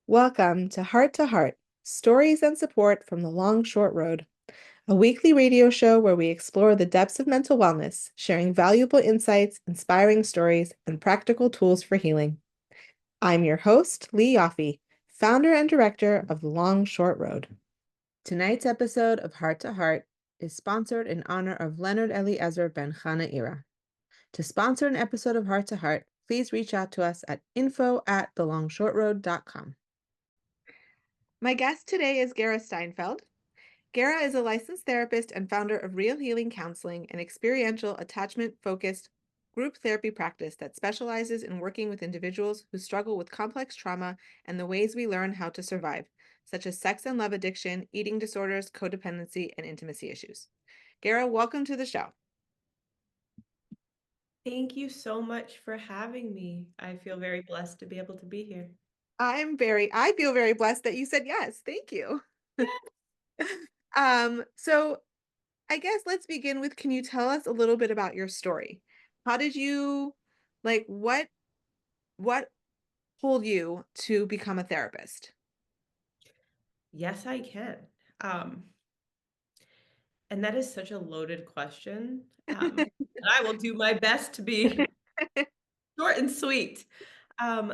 Welcome to Heart, Stories and Support from the Long Short Road, a weekly radio show where we explore the depths of mental wellness, sharing valuable insights, inspiring stories, and practical tools for healing. I'm your host, Leigh Ioffe, founder and director of the Long Short Road. Tonight's episode of Heart is sponsored in honor of Leonard Eliezer ben Chana Ira. To sponsor an episode of Heart, please reach out to us at info@thelongshortroad.com. My guest today is Gara Steinfeld. Gara is a licensed therapist and founder of Real Healing Counseling, an experiential, attachment-focused group therapy practice that specializes in working with individuals who struggle with complex trauma and the ways we learn how to survive, such as sex and love addiction, eating disorders, codependency, and intimacy issues. Gara, welcome to the show. Thank you so much for having me. I feel very blessed to be able to be here. I feel very blessed that you said yes. Thank you. So I guess let's begin with, can you tell us a little bit about your story? How did you, what pulled you to become a therapist? Yes, I can. Um, and that is such a loaded question. And I will do my best to be short and sweet. Um,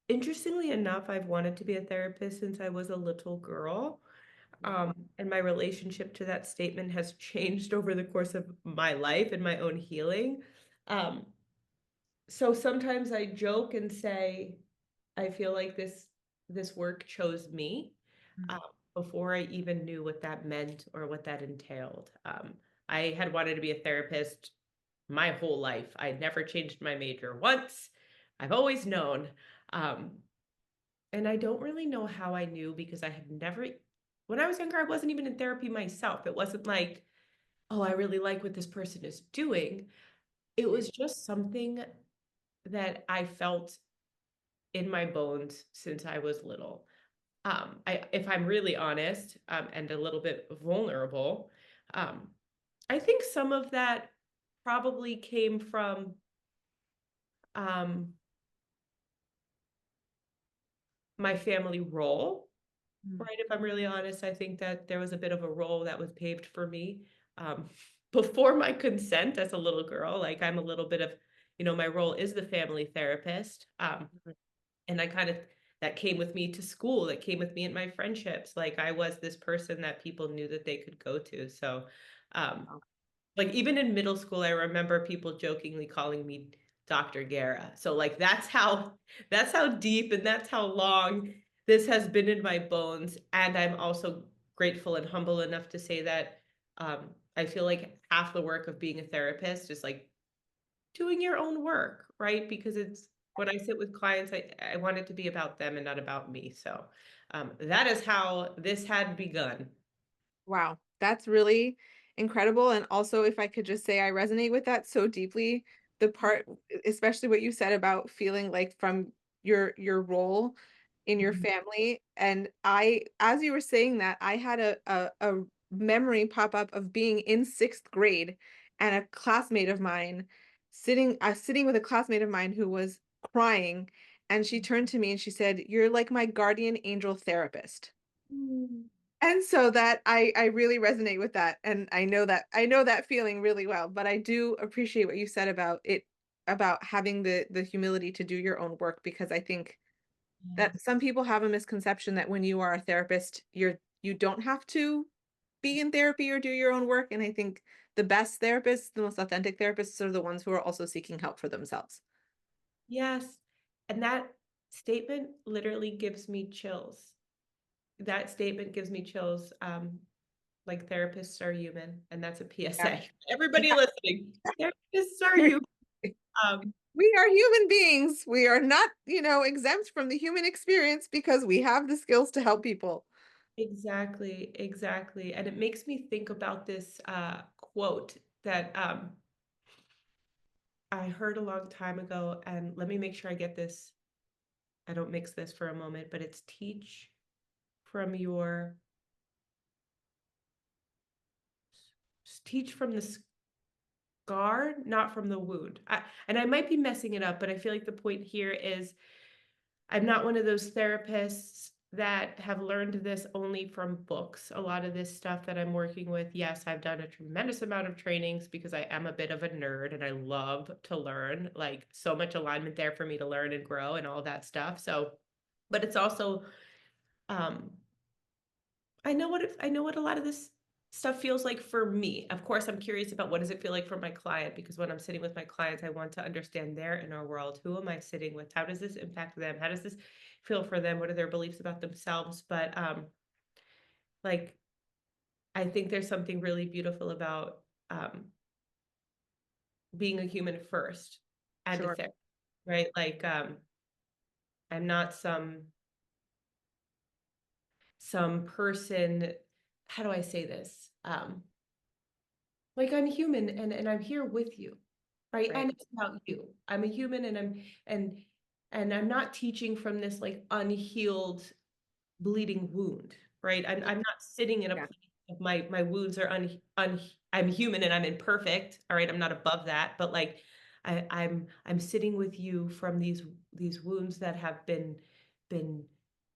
Interestingly enough, I've wanted to be a therapist since I was a little girl. And my relationship to that statement has changed over the course of my life and my own healing. Um, so sometimes I joke and say, I feel like this work chose me um, before I even knew what that meant or what that entailed. I had wanted to be a therapist my whole life. I'd never changed my major once. I've always known. Um, and I don't really know how I knew because I had never, when I was younger, I wasn't even in therapy myself. It wasn't like, oh, I really like what this person is doing. It was just something that I felt in my bones since I was little. If I'm really honest, and a little bit vulnerable, um, I think some of that probably came from um, my family role, Mm. right? If I'm really honest, I think that there was a bit of a role that was paved for me um, before my consent as a little girl. Like I'm a little bit of, my role is the family therapist. And I kind of that came with me to school, that came with me in my friendships. Like I was this person that people knew that they could go to. So um like even in middle school, I remember people jokingly calling me Dr. Gara. So like that's how deep and that's how long this has been in my bones. And I'm also grateful and humble enough to say that I feel like half the work of being a therapist is like doing your own work, right? Because it's when I sit with clients, I want it to be about them and not about me. So that is how this had begun. Wow, that's really incredible. And also, if I could just say, I resonate with that so deeply. The part, especially what you said about feeling like from your role in your Mhm. family. And as you were saying that, I had a memory pop up of being in sixth grade and a classmate of mine sitting with a classmate of mine who was crying, and she turned to me and she said, "You're like my guardian angel therapist." Mm. And so that I really resonate with that, and I know that feeling really well, but I do appreciate what you said about it, about having the humility to do your own work, because I think that Yes. some people have a misconception that when you are a therapist, you don't have to be in therapy or do your own work, and I think the best therapists, the most authentic therapists, are the ones who are also seeking help for themselves. Yes. And that statement literally gives me chills. That statement gives me chills. Like therapists are human, and that's a Yeah. PSA. Everybody listening, therapists are human. Um, We are human beings. We are not, exempt from the human experience because we have the skills to help people. exactly, exactly. And it makes me think about this quote that I heard a long time ago. And let me make sure I get this. I don't mix this for a moment, but it's from your teach from the scar, not from the wound. And I might be messing it up, but I feel like the point here is I'm not one of those therapists that have learned this only from books. A lot of this stuff that I'm working with, yes, I've done a tremendous amount of trainings because I am a bit of a nerd and I love to learn, like so much alignment there for me to learn and grow and all that stuff. So, but it's also um I know what a lot of this stuff feels like for me. Of course, I'm curious about what does it feel like for my client, because when I'm sitting with my clients, I want to understand their inner world. Who am I sitting with? How does this impact them? How does this feel for them? What are their beliefs about themselves? But like I think there's something really beautiful about um being a human first and a Sure. therapist, right? Like I'm not some person, how do I say this? Like I'm human and I'm here with you, right? Right. And it's about you. I'm a human and and I'm not teaching from this like unhealed bleeding wound, right? I'm not sitting in a Yeah. place of my wounds are I'm human and I'm imperfect, all right? I'm not above that, but like I'm sitting with you from these wounds that have been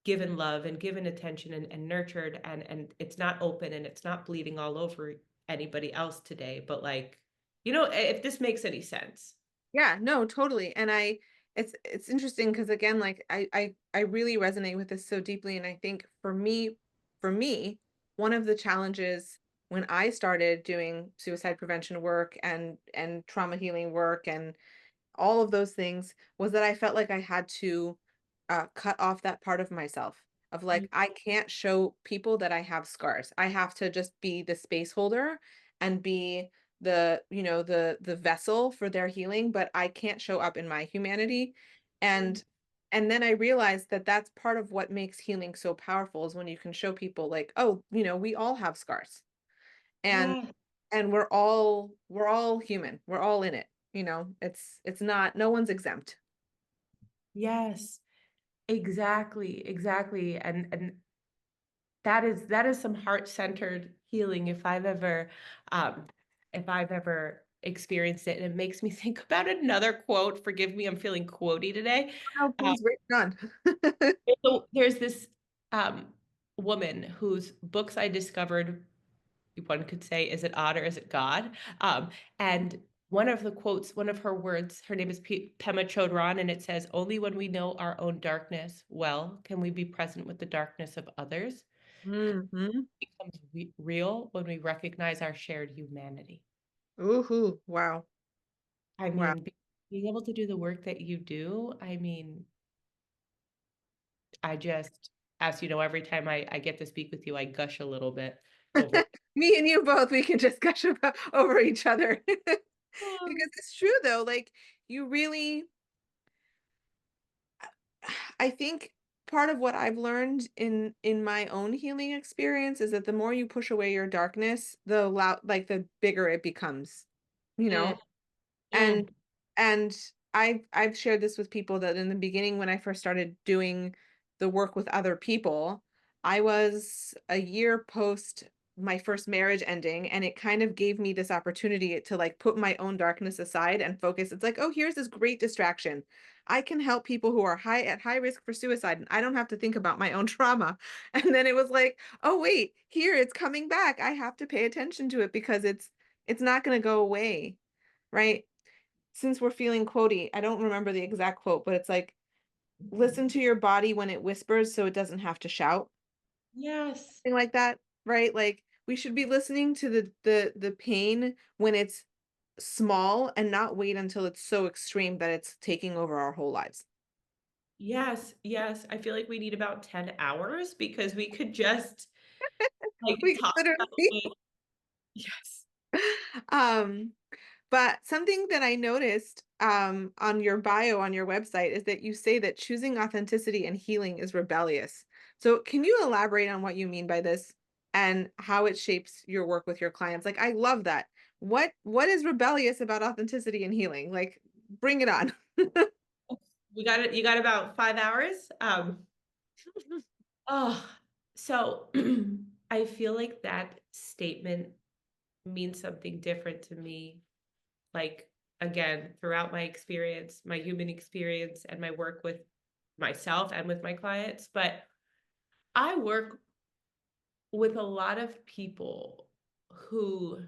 given love and given attention and nurtured and it's not open and it's not bleeding all over anybody else today, but like, you know, if this makes any sense. Yeah, no, totally. And it's interesting because again, like I really resonate with this so deeply. And I think for me, one of the challenges when I started doing suicide prevention work and trauma healing work and all of those things was that I felt like I had to cut off that part of myself of like I can't show people that I have scars. I have to just be the space holder and be the vessel for their healing, but I can't show up in my humanity. Mm. And and then I realized that that's part of what makes healing so powerful is when you can show people like, oh, we all have scars. And Yeah. and we're all human. We're all in it. It's not no one's exempt. Yes. Exactly, exactly. And that is some heart-centered healing if I've ever experienced it. And it makes me think about another quote. Forgive me, I'm feeling quotey today. Oh, Uh, please wait on. so there's this um woman whose books I discovered, one could say, is it odd or is it God? And one of the quotes, one of her words, her name is Pema Chodron, and it says, "Only when we know our own darkness well can we be present with the darkness of others. Hmm. It becomes real when we recognize our shared humanity." Ooh, wow. I Wow. mean, being able to do the work that you do, I mean, I just, as you know, every time I get to speak with you, I gush a little bit over. Me and you both, we can just gush about over each other. Um, Because it's true though, like you really I think part of what I've learned in my own healing experience is that the more you push away your darkness, the bigger it becomes, you mm, know? mm, And and I've shared this with people that in the beginning when I first started doing the work with other people, I was a year post my first marriage ending and it kind of gave me this opportunity to like put my own darkness aside and focus. It's like, oh, here's this great distraction. I can help people who are at high risk for suicide and I don't have to think about my own trauma. And then it was like, oh wait, here it's coming back. I have to pay attention to it because it's not going to go away, right? Since we're feeling quotey, I don't remember the exact quote, but it's like, listen to your body when it whispers so it doesn't have to shout. yes. Something like that, right? Like we should be listening to the pain when it's small and not wait until it's so extreme that it's taking over our whole lives. Yes, yes. I feel like we need about 10 hours because we could just like We talk about literally it. Yes. um but something that I noticed on your bio on your website is that you say that choosing authenticity and healing is rebellious. So can you elaborate on what you mean by this and how it shapes your work with your clients? Like I love that. What is rebellious about authenticity and healing? Like bring it on. We got it. You got about 5 hours. Oh, so I feel like that statement means something different to me. Like again, throughout my experience, my human experience and my work with myself and with my clients, but I work with a lot of people who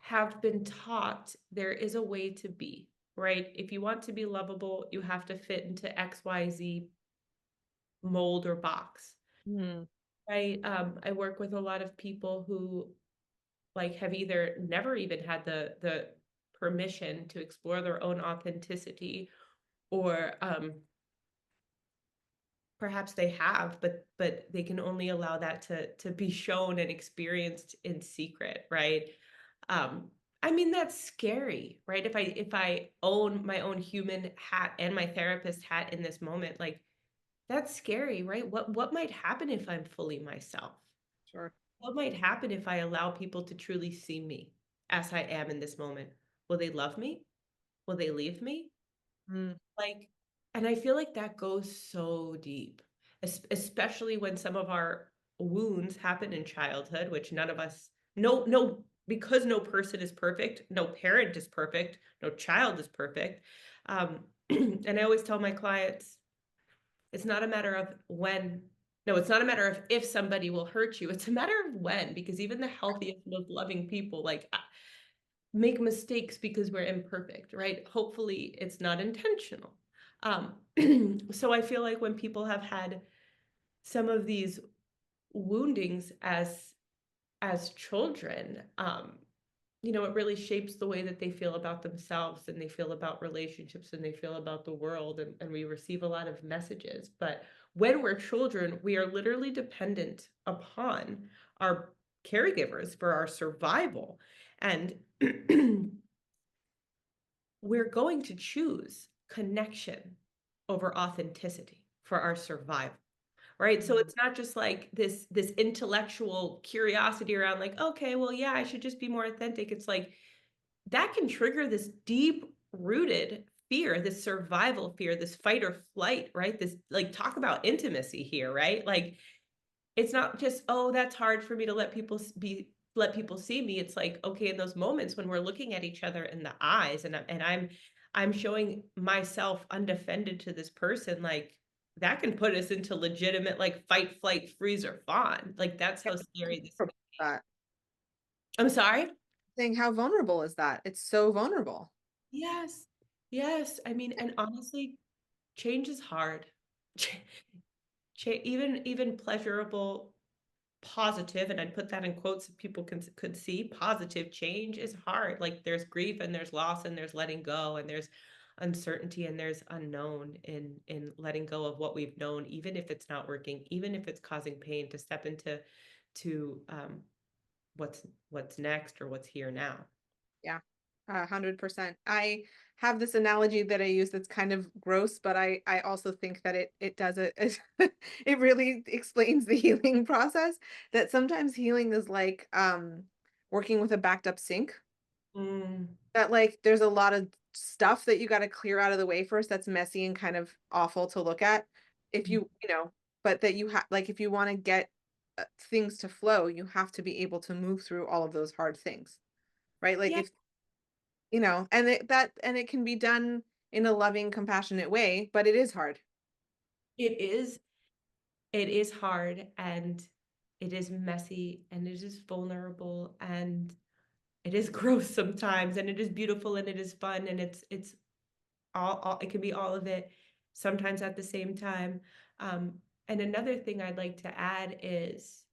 have been taught there is a way to be, right? If you want to be lovable, you have to fit into XYZ mold or box, Mm. right? I work with a lot of people who like have either never even had the permission to explore their own authenticity, or perhaps they have, but they can only allow that to be shown and experienced in secret, right? Um, I mean, that's scary, right? If I own my own human hat and my therapist hat in this moment, like that's scary, right? What might happen if I'm fully myself? Sure. What might happen if I allow people to truly see me as I am in this moment? Will they love me? Will they leave me? Mm. Like, and I feel like that goes so deep, especially when some of our wounds happen in childhood, which none of us, no, because no person is perfect, no parent is perfect, no child is perfect. Um, and I always tell my clients, it's not a matter of when, no, it's not a matter of if somebody will hurt you. It's a matter of when, because even the healthiest, most loving people, like make mistakes because we're imperfect, right? Hopefully it's not intentional. Um, so I feel like when people have had some of these woundings as children, it really shapes the way that they feel about themselves, and they feel about relationships, and they feel about the world, and we receive a lot of messages. But when we're children, we are literally dependent upon our caregivers for our survival. And we're going to choose connection over authenticity for our survival, right? So Mm. it's not just like this intellectual curiosity around like, okay, well, yeah, I should just be more authentic. It's like that can trigger this deep rooted fear, this survival fear, this fight or flight, right? This, like, talk about intimacy here, right? Like it's not just, oh, that's hard for me to let people see me. It's like, okay, in those moments when we're looking at each other in the eyes, and I'm showing myself undefended to this person, like that can put us into legitimate like fight, flight, freeze, or fawn. Like that's how scary this can. That I'm sorry. saying how vulnerable is that? It's so vulnerable. Yes. Yes. I mean, and honestly, change is hard. Even pleasurable, positive, and I'd put that in quotes so people could see, positive change is hard. Like there's grief and there's loss and there's letting go and there's uncertainty and there's unknown in letting go of what we've known, even if it's not working, even if it's causing pain, to step into to what's next or what's here now. Yeah, 100%. I have this analogy that I use that's kind of gross, but I also think that it does it. It really explains the healing process. That sometimes healing is like working with a backed up sink. Mm, That like there's a lot of stuff that you got to clear out of the way first. That's messy and kind of awful to look at. If but that you have like if you want to get things to flow, you have to be able to move through all of those hard things, right? Like yeah, if and it can be done in a loving, compassionate way, but it is hard. it is. It is hard, and it is messy, and it is vulnerable, and it is gross sometimes, and it is beautiful, and it is fun, and it's all it can be all of it sometimes at the same time. Um, and another thing I'd like to add is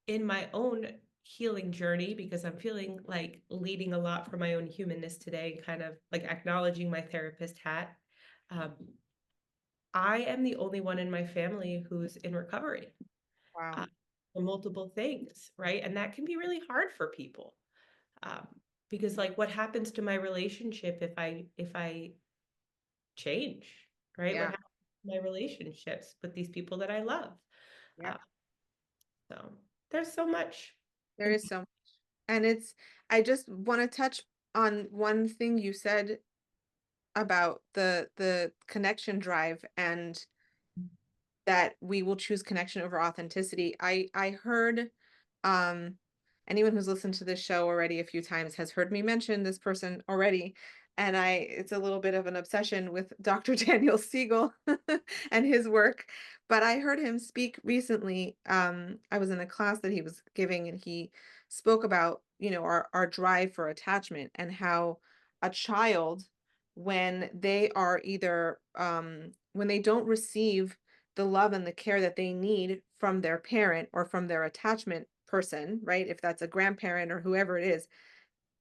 in my own healing journey, because I'm feeling like leading a lot for my own humanness today, and kind of like acknowledging my therapist hat. Um, I am the only one in my family who's in recovery Wow. uh, for multiple things, right? And that can be really hard for people, um, because like, what happens to my relationship if I change, right? What Yeah. happens to my relationships with these people that I love? Yeah. Uh, so there's so much. There And is so much. And I just want to touch on one thing you said about the connection drive and that we will choose connection over authenticity. I heard anyone who's listened to this show already a few times has heard me mention this person already. It's a little bit of an obsession with Dr. Daniel Siegel and his work. But I heard him speak recently. I was in a class that he was giving, and he spoke about, our drive for attachment and how a child, when they are either when they don't receive the love and the care that they need from their parent or from their attachment person, right? If that's a grandparent or whoever it is,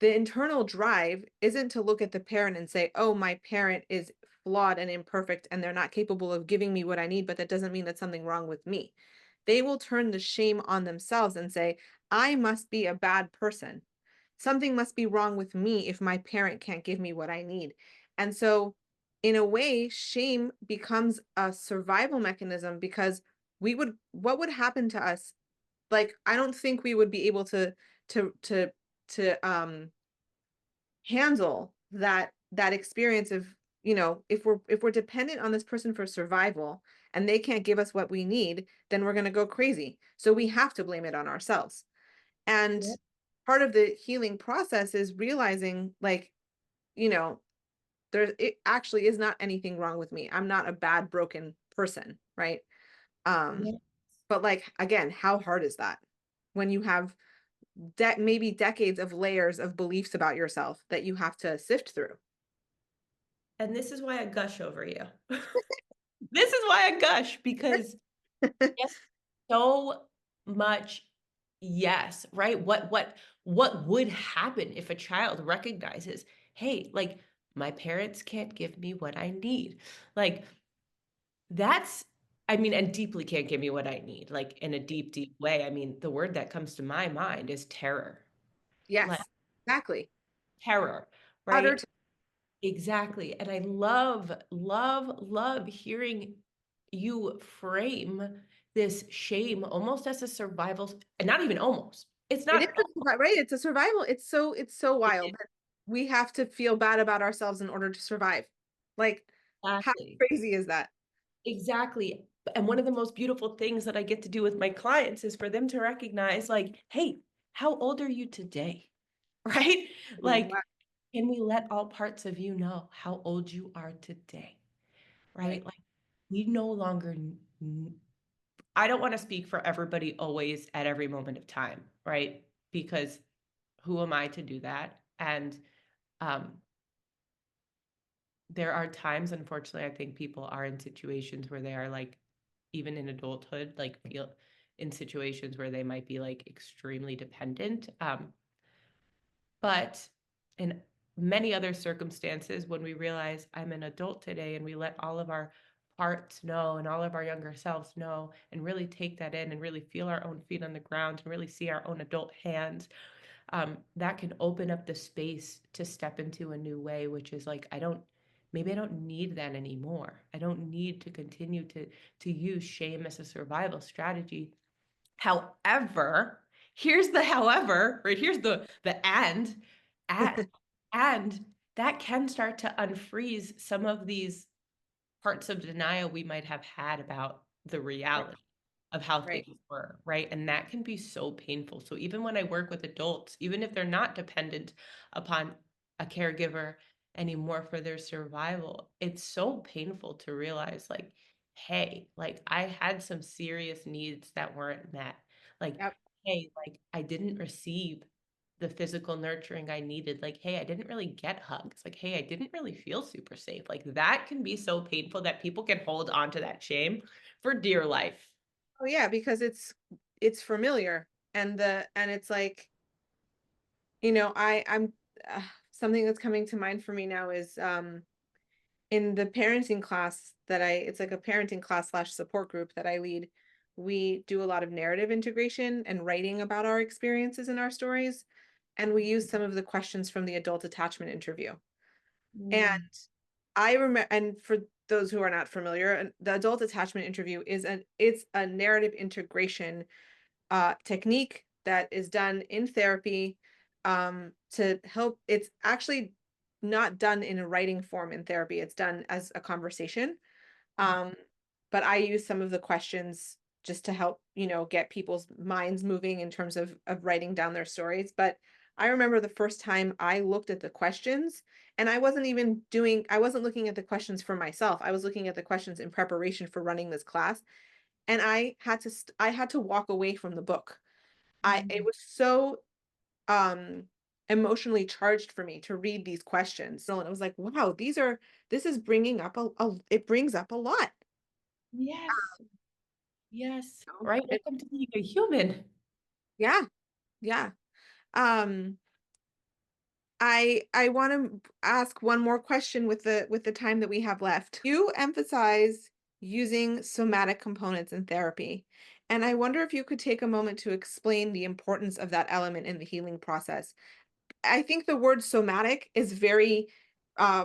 the internal drive isn't to look at the parent and say, oh, my parent is flawed and imperfect and they're not capable of giving me what I need, but that doesn't mean that's something wrong with me. They will turn the shame on themselves and say, I must be a bad person. Something must be wrong with me if my parent can't give me what I need. And so, in a way, shame becomes a survival mechanism because what would happen to us? Like, I don't think we would be able to, to, to handle that experience of, if we're dependent on this person for survival and they can't give us what we need, then we're going to go crazy. So we have to blame it on ourselves. And Yeah. part of the healing process is realizing, like, you know it actually is not anything wrong with me. I'm not a bad broken person, right? um Yeah. but, like, again, how hard is that when you have maybe decades of layers of beliefs about yourself that you have to sift through? And this is why I gush over you. This is why I gush because yes, so much yes, right? What would happen if a child recognizes, "Hey, like, my parents can't give me what I need." Like, that's I mean, and deeply can't give me what I need, like, in a deep, deep way. I mean, the word that comes to my mind is terror. Like, Yes, exactly. terror, Utter right? Exactly, and I love, love, love hearing you frame this shame almost as a survival and not even almost. It's It is not right. It's a survival. It's so it wild is that we have to feel bad about ourselves in order to survive. Like, how exactly, crazy is that? exactly, and one of the most beautiful things that I get to do with my clients is for them to recognize, like, "Hey, how old are you today?" Right? Like, Wow. can we let all parts of you know how old you are today? Right. Right? Like, we no longer I don't wanna speak for everybody always at every moment of time, right? Because who am I to do that? And, um, there are times, unfortunately, I think people are in situations where they are, like, even in adulthood, like, feel in situations where they might be, like, extremely dependent, but in many other circumstances, when we realize I'm an adult today and we let all of our parts know and all of our younger selves know and really take that in and really feel our own feet on the ground and really see our own adult hands, that can open up the space to step into a new way, which is like, maybe I don't need that anymore. I don't need to continue to use shame as a survival strategy. However, here's the however, right? Here's the and and that can start to unfreeze some of these parts of denial we might have had about the Right. reality of how Right. things were, right? And that can be so painful. So even when I work with adults, even if they're not dependent upon a caregiver anymore for their survival, it's so painful to realize, like, hey, like, I had some serious needs that weren't met. Like, Yep. hey, like, I didn't receive the physical nurturing I needed. Like, hey, I didn't really get hugs. Like, hey, I didn't really feel super safe. Like, that can be so painful that people can hold on to that shame for dear life. Oh yeah, because it's familiar, and it's like, I'm something that's coming to mind for me now is, in the parenting class that it's like a parenting class slash support group that I lead. We do a lot of narrative integration and writing about our experiences and our stories. And we use some of the questions from the adult attachment interview. And Mm, I remember, and for those who are not familiar, the adult attachment interview it's a narrative integration technique that is done in therapy, to help. It's actually not done in a writing form in therapy. It's done as a conversation. Um, but I use some of the questions just to help, get people's minds moving in terms of writing down their stories. But I remember the first time I looked at the questions and I wasn't looking at the questions for myself. I was looking at the questions in preparation for running this class. And I had to walk away from the book. It Mm. was so um emotionally charged for me to read these questions. So and I was like, wow, this is bringing up it brings up a lot. Yes. Yes. You know? Right. And Welcome to being a human. yeah, yeah. Um, I want to ask one more question with the time that we have left. You emphasize using somatic components in therapy, and I wonder if you could take a moment to explain the importance of that element in the healing process. I think the word somatic is very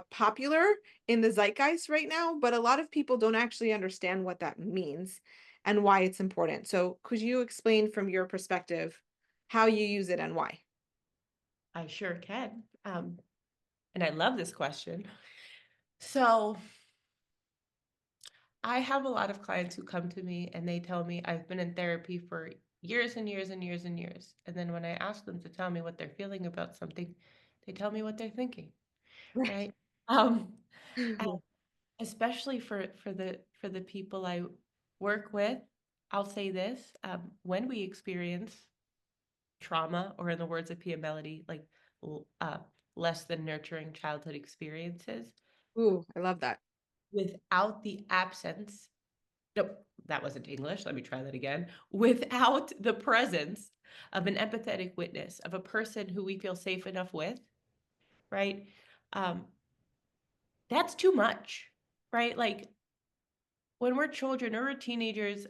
popular in the zeitgeist right now, but a lot of people don't actually understand what that means and why it's important. So, could you explain from your perspective how you use it and why? I sure can. And I love this question. So I have a lot of clients who come to me and they tell me I've been in therapy for years and years and years and years. And then when I ask them to tell me what they're feeling about something, they tell me what they're thinking, Right. right? Um, and especially for the people I work with, I'll say this, when we experience trauma, or in the words of Pia Melody, like l- uh, less than nurturing childhood experiences, Ooh, I love that. without the absence, nope, that wasn't English. Let me try that again. Without the presence of an empathetic witness, of a person who we feel safe enough with, right? Um, that's too much, right? Like when we're children or we're teenagers,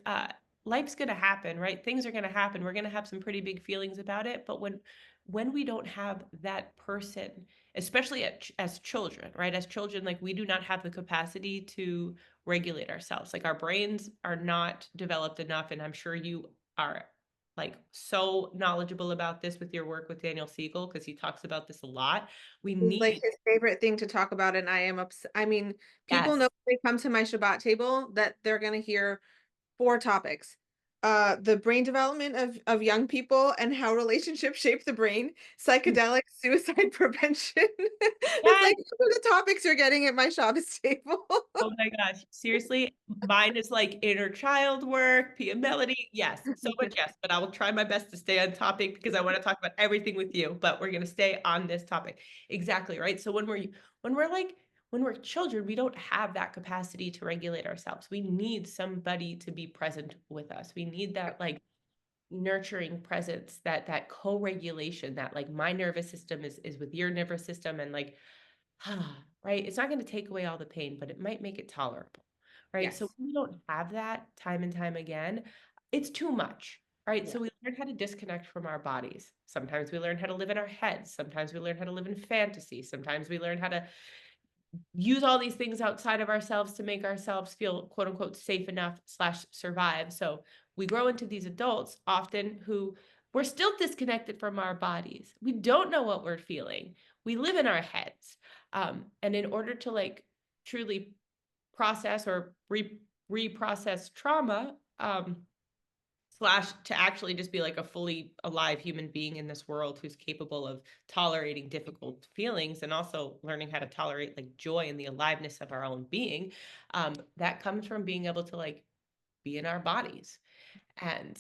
life's gonna happen, right? Things are gonna happen. We're gonna have some pretty big feelings about it. But when we don't have that person, especially as children, right? As children, like we do not have the capacity to regulate ourselves. Like our brains are not developed enough, and I'm sure you are like so knowledgeable about this with your work with Daniel Siegel because he talks about this a lot. We It's like need, his favorite thing to talk about, and I am upset. I mean, people know yes. when they come to my Shabbat table that they're going to hear four topics. The brain development of young people and how relationships shape the brain, psychedelic suicide prevention. It's Yes. like those are the topics you're getting at my Shabbos table. Oh my gosh, seriously, mine is like inner child work, Pia Melody. Yes, so much yes, but I will try my best to stay on topic because I want to talk about everything with you, but we're going to stay on this topic. Exactly, right? So when we're children, we don't have that capacity to regulate ourselves. We need somebody to be present with us. We need that like nurturing presence, that co-regulation, that like my nervous system is with your nervous system and like right? It's not going to take away all the pain, but it might make it tolerable, right? So Yes. we don't have that time and time again. It's too much, right? Yeah. So we learn how to disconnect from our bodies. Sometimes we learn how to live in our heads. Sometimes we learn how to live in fantasy. Sometimes we learn how to use all these things outside of ourselves to make ourselves feel quote unquote safe enough slash survive. So we grow into these adults often who we're still disconnected from our bodies. We don't know what we're feeling. We live in our heads. And in order to like truly process or reprocess trauma, slash to actually just be like a fully alive human being in this world who's capable of tolerating difficult feelings and also learning how to tolerate like joy and the aliveness of our own being, that comes from being able to like be in our bodies. And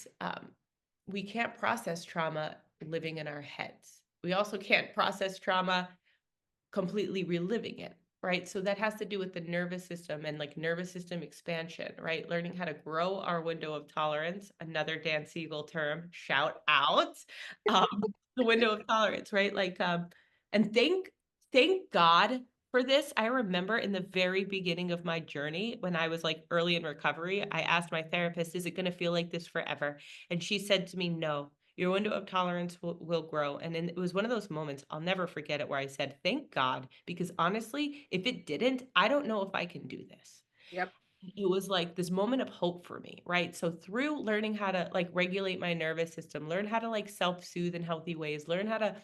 we can't process trauma living in our heads. We also can't process trauma completely reliving it, right? So that has to do with the nervous system and like nervous system expansion, right? Learning how to grow our window of tolerance, another Dan Siegel term, shout out, the window of tolerance, right? And thank God for this. I remember in the very beginning of my journey when I was like early in recovery, I asked my therapist, is it going to feel like this forever? And she said to me, no, your window of tolerance will grow. And then it was one of those moments, I'll never forget it, where I said, thank God, because honestly, if it didn't, I don't know if I can do this. Yep. It was like this moment of hope for me, right? So through learning how to like regulate my nervous system, learn how to like self-soothe in healthy ways, learn how to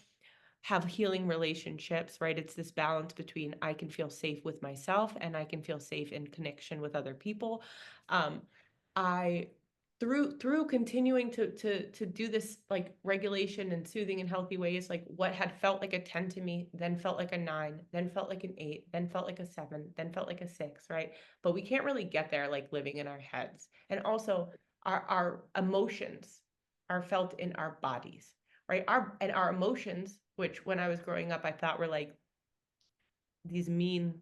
have healing relationships, right? It's this balance between I can feel safe with myself and I can feel safe in connection with other people. Um, I through continuing to do this like regulation and soothing in healthy ways, like what had felt like a 10 to me then felt like a 9, then felt like an 8, then felt like a 7, then felt like a 6, right? But we can't really get there like living in our heads. And also our emotions are felt in our bodies, right? Our emotions, which when I was growing up I thought were like these mean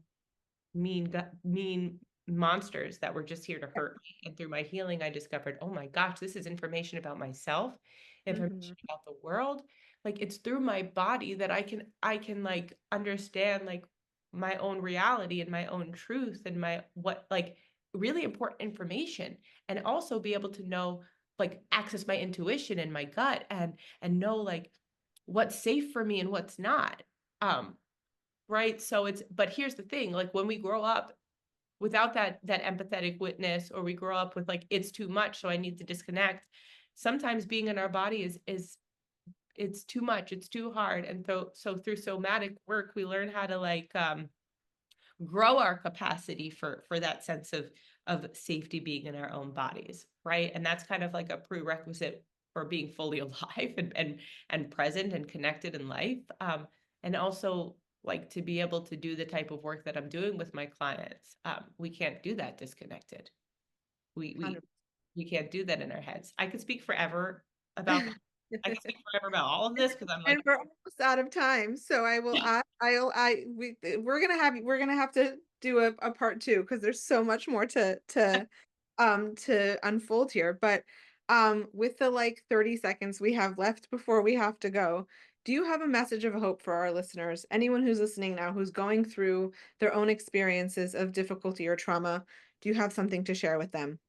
monsters that were just here to hurt me. And through my healing, I discovered, oh my gosh, this is information about myself, Mhm. information about the world. Like it's through my body that I can like understand like my own reality and my own truth and my what like really important information, and also be able to know like access my intuition and my gut and know like what's safe for me and what's not. Um, right? So it's, but here's the thing, like when we grow up without that empathetic witness, or we grow up with like it's too much so I need to disconnect, sometimes being in our body is it's too much, it's too hard. And so through somatic work we learn how to like grow our capacity for that sense of safety being in our own bodies, right? And that's kind of like a prerequisite for being fully alive and present and connected in life. And also like to be able to do the type of work that I'm doing with my clients. We can't do that disconnected. We we 100%. we can't do that in our heads. I could speak forever about I could speak forever about all of this because I'm like, And we're almost out of time, so we're gonna have to do a part two because there's so much more to unfold here. But with the like 30 seconds we have left before we have to go, do you have a message of hope for our listeners? Anyone who's listening now who's going through their own experiences of difficulty or trauma, do you have something to share with them?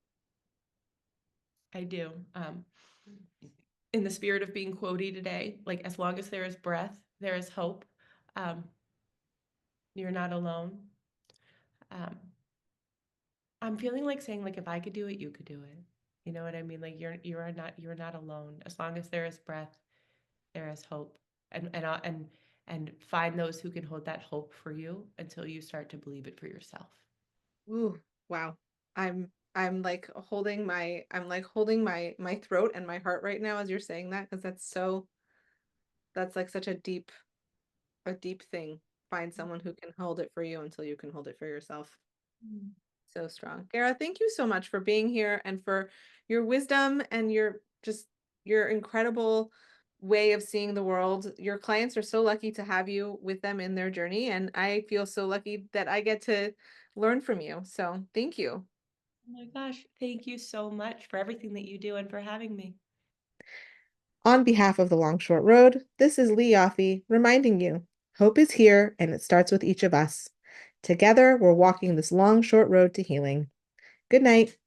I do. In the spirit of being quotey today, like as long as there is breath, there is hope. Um, you're not alone. Um, I'm feeling like saying like if I could do it, you could do it. You know what I mean? Like you're not alone. As long as there is breath, there is hope. And find those who can hold that hope for you until you start to believe it for yourself. Ooh, wow. I'm like holding my throat and my heart right now as you're saying that, because that's like such a deep thing. Find someone who can hold it for you until you can hold it for yourself. Mm. So strong. Gara, thank you so much for being here and for your wisdom and your incredible way of seeing the world. Your clients are so lucky to have you with them in their journey, and I feel so lucky that I get to learn from you. So thank you. Oh my gosh, thank you so much for everything that you do and for having me. On behalf of the Long Short Road, this is Leigh Ioffe reminding you, hope is here and it starts with each of us. Together, we're walking this long, short road to healing. Good night.